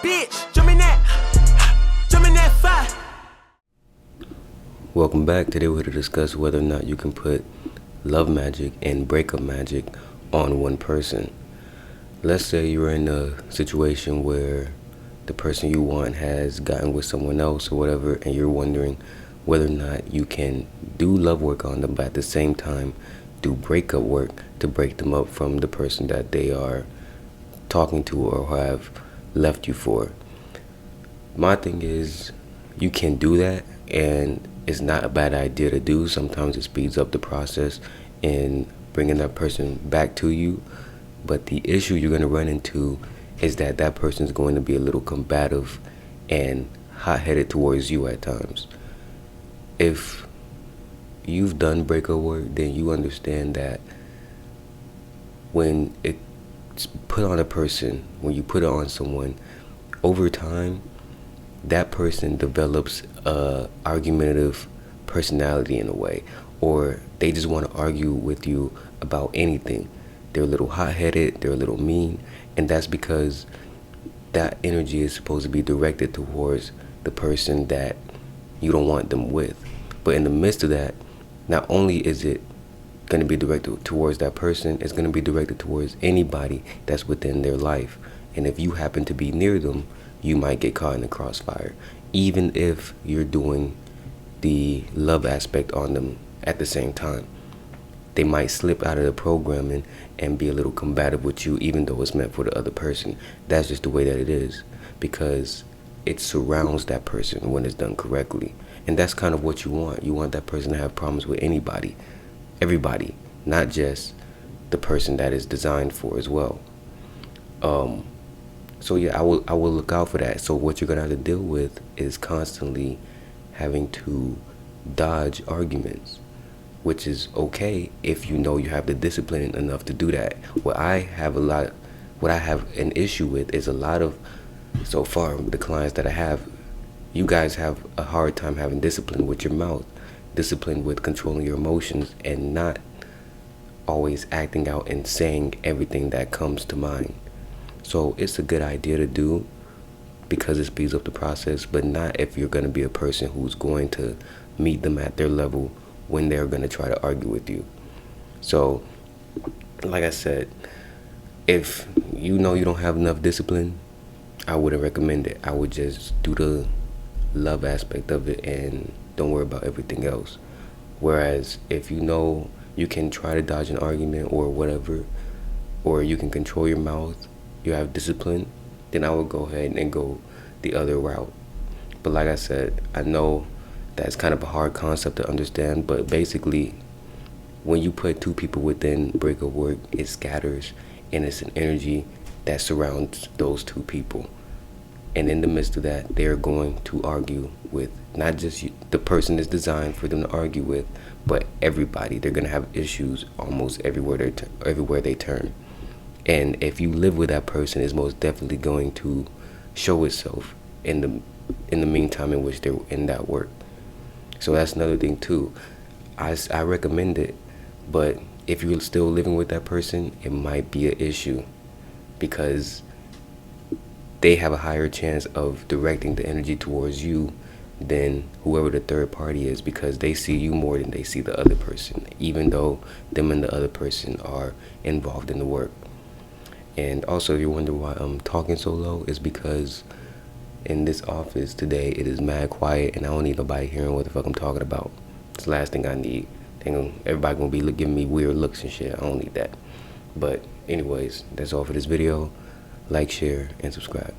Bitch, jump in that fire. Welcome back. Today we're here to discuss whether or not you can put love magic and breakup magic on one person. Let's say you're in a situation where the person you want has gotten with someone else or whatever, and you're wondering whether or not you can do love work on them, but at the same time do breakup work to break them up from the person that they are talking to or have left you for. My thing is, you can do that, and it's not a bad idea to do. Sometimes it speeds up the process in bringing that person back to you, but the issue you're going to run into is that that person is going to be a little combative and hot-headed towards you at times. If you've done breakup work, then you understand that when it's put on a person, when you put it on someone, over time, that person develops a argumentative personality in a way, or they just want to argue with you about anything. They're a little hot-headed, they're a little mean, and that's because that energy is supposed to be directed towards the person that you don't want them with. But in the midst of that, not only is it going to be directed towards that person, it's going to be directed towards anybody that's within their life. And if you happen to be near them, you might get caught in the crossfire, even if you're doing the love aspect on them at the same time. They might slip out of the programming and be a little combative with you, even though it's meant for the other person. That's just the way that it is, because it surrounds that person when it's done correctly. And that's kind of what you want. You want that person to have problems with anybody, everybody, not just the person that is designed for as well. So yeah, I will look out for that. So what you're gonna have to deal with is constantly having to dodge arguments, which is okay if you know you have the discipline enough to do that. What I have an issue with is a lot of, so far, the clients that I have, you guys have a hard time having discipline with your mouth, discipline with controlling your emotions, and not always acting out and saying everything that comes to mind. So it's a good idea to do because it speeds up the process, but not if you're going to be a person who's going to meet them at their level when they're going to try to argue with you. So, like I said, if you know you don't have enough discipline, I wouldn't recommend it. I would just do the love aspect of it and don't worry about everything else. Whereas if you know you can try to dodge an argument or whatever, or you can control your mouth, you have discipline, then I would go ahead and go the other route. But like I said, I know that's kind of a hard concept to understand, but basically when you put two people within breakup work, it scatters, and it's an energy that surrounds those two people. And in the midst of that, they're going to argue with not just the person that's designed for them to argue with, but everybody. They're going to have issues almost everywhere they turn. And if you live with that person, it's most definitely going to show itself in the meantime in which they're in that work. So that's another thing too. I recommend it, but if you're still living with that person, it might be an issue because they have a higher chance of directing the energy towards you than whoever the third party is, because they see you more than they see the other person, even though them and the other person are involved in the work. And also, if you wonder why I'm talking so low, it's because in this office today, it is mad quiet, and I don't need nobody hearing what the fuck I'm talking about. It's the last thing I need. Everybody gonna be giving me weird looks and shit. I don't need that. But anyways, that's all for this video. Like, share, and subscribe.